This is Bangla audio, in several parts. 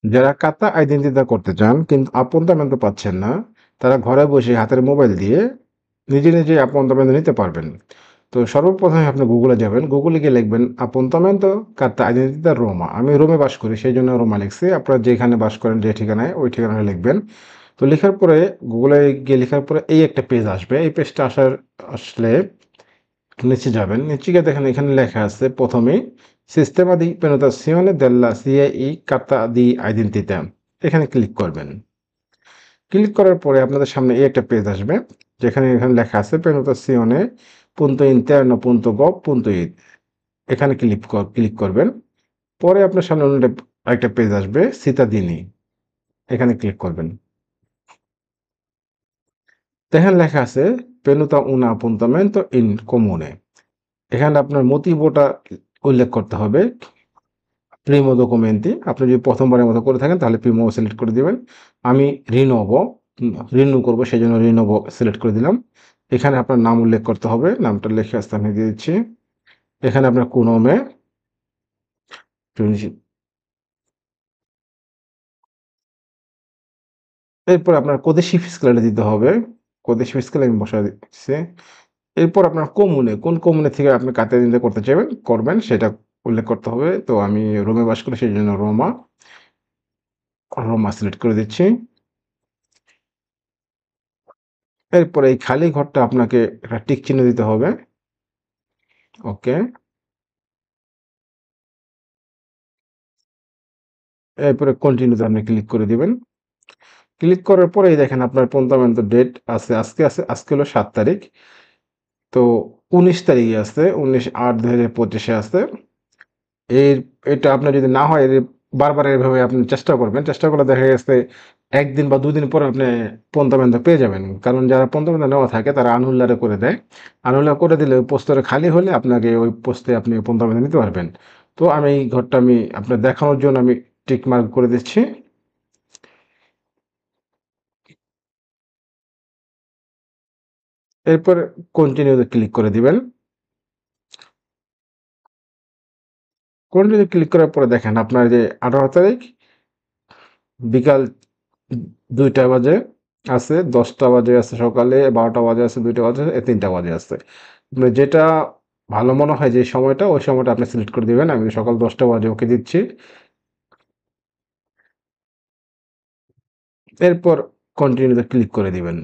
যারা কাতা আইডেন্টিটি করতে চান কিন্তু আপনতমেন্ট পাচ্ছেন না, তারা ঘরে বসে হাতের মোবাইল দিয়ে নিজে আপনতমেন্ট নিতে পারবেন। তো সর্বপ্রথমে আপনি গুগলে যাবেন। গুগলে গিয়ে লিখবেন appuntamento carta identità Roma। আমি রোমে বাস করি, সেইজন্য রোমা লিখছি। আপনারা যেখানে বাস করেন যে ঠিকানায়, ওই ঠিকানায় লিখবেন। তো লেখার পরে গুগলে গিয়ে লেখার পরে এই একটা পেজ আসবে। এই পেজটা আসলে নিচে যাবেন। নিচে গিয়ে দেখেন এখানে লেখা আছে প্রথমেই Sistema di prenotazione della CIE Carta di Identità। এখানে ক্লিক করবেন। ক্লিক করার পরে আপনাদের সামনে এই একটা পেজ আসবে, এখানে লেখা আছে prenotazione.interno.gov.it। এখানে ক্লিক করবেন। পরে আপনার সামনে অন্য আরেকটা পেজ আসবে Cittadini। এখানে ক্লিক করবেন। দেখেন লেখা আছে Venuta un appuntamento in comune। এখানে আপনার মোটিভোটা উল্লেখ করতে হবে। প্রিমো ডকুমেন্টি আপনি যদি প্রথমবারের মতো করে থাকেন তাহলে প্রিমো সিলেক্ট করে দিবেন। আমি রিনিউ করব, সেজন্য রিনোভো সিলেক্ট করে দিলাম। এখানে আপনার নাম উল্লেখ করতে হবে। নামটা লিখে আসতে আমি দিয়ে দিচ্ছি। এখানে আপনার কুনোমে এরপর আপনার কোদেশি ফিসকালটা দিতে হবে। কোদেশি ফিসকাল আমি বসায় দিচ্ছি। এরপর আপনার কোন কমুনে থেকে আপনি কাতারিনটা করবেন সেটা উল্লেখ করতে হবে। তো আমি রোমে বাস করি, সেজন্য রোমা সিলেক্ট করে দিচ্ছি। এরপর এই খালি ঘরটা আপনাকে একটা টিক চিহ্ন দিতে হবে। ওকে। এরপরে কন্টিনিউতে আপনি ক্লিক করে দিবেন। ক্লিক করার পরেই দেখেন আপনার পর্যন্ত ডেট আছে, আজকে হলো ৭ তারিখ। তো ১৯ তারিখে আছে, ১৯/৮/২০২৫ আছে। এর এটা আপনার যদি না হয় বারবার এভাবে আপনি চেষ্টা করবেন। চেষ্টা করলে দেখা গেছে ১ দিন বা ২ দিন পরে আপনি পন্তামেন্ট পেয়ে যাবেন। কারণ যারা পন্তামেন্ট নেওয়া থাকে তারা আনউল্লারে করে দেয়। আনউল্লার করে দিলে ওই পোস্টটা খালি হলে আপনাকে ওই পোস্টে আপনি পন্তামেন্ট নিতে পারবেন। তো আমি এই ঘরটা আমি আপনার দেখানোর জন্য আমি টিক মার্ক করে দিচ্ছি। এরপর কন্টিনিউতে ক্লিক করে দিবেন। কন্টিনিউ ক্লিক করার পরে দেখেন আপনার যে ১৮ তারিখ বিকাল ২টা বাজে আছে, ১০টা বাজে আছে, সকালে ১২টা বাজে আছে, ২টা বাজে, ৩টা বাজে আছে। আপনার যেটা ভালো মনে হয় যে সময়টা, ওই সময়টা আপনি সিলেক্ট করে দিবেন। আমি সকাল ১০টা বাজে ওকে দিচ্ছি। এরপর কন্টিনিউতে ক্লিক করে দিবেন।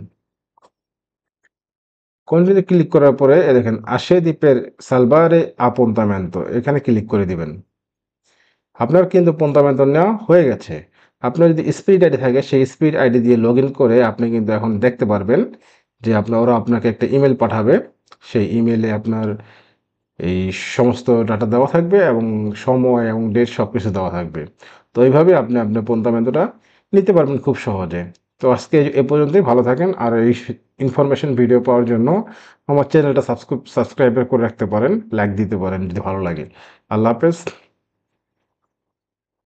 কন্টিনিউতে ক্লিক করার পরে দেখেন আসে দ্বীপের সালভারে আপন্তামেন্তো, এখানে ক্লিক করে দিবেন। আপনার কিন্তু পন্তামেন্ট নেওয়া হয়ে গেছে। আপনার যদি স্পিড আইডি থাকে সেই স্পিড আইডি দিয়ে লগইন করে আপনি কিন্তু এখন দেখতে পারবেন যে ওরা আপনাকে একটা ইমেইল পাঠাবে। সেই ইমেইলে আপনার এই সমস্ত ডাটা দেওয়া থাকবে এবং সময় এবং ডেট সবকিছু দেওয়া থাকবে। তো এইভাবে আপনি আপনার পন্তামেন্টটা নিতে পারবেন খুব সহজে। তো আজকে এ পর্যন্তই। ভালো থাকেন। আর এই ইনফরমেশন ভিডিও পাওয়ার জন্য আমার চ্যানেলটা সাবস্ক্রাইব করে রাখতে পারেন, লাইক দিতে পারেন যদি ভালো লাগে। আল্লাহ হাফেজ।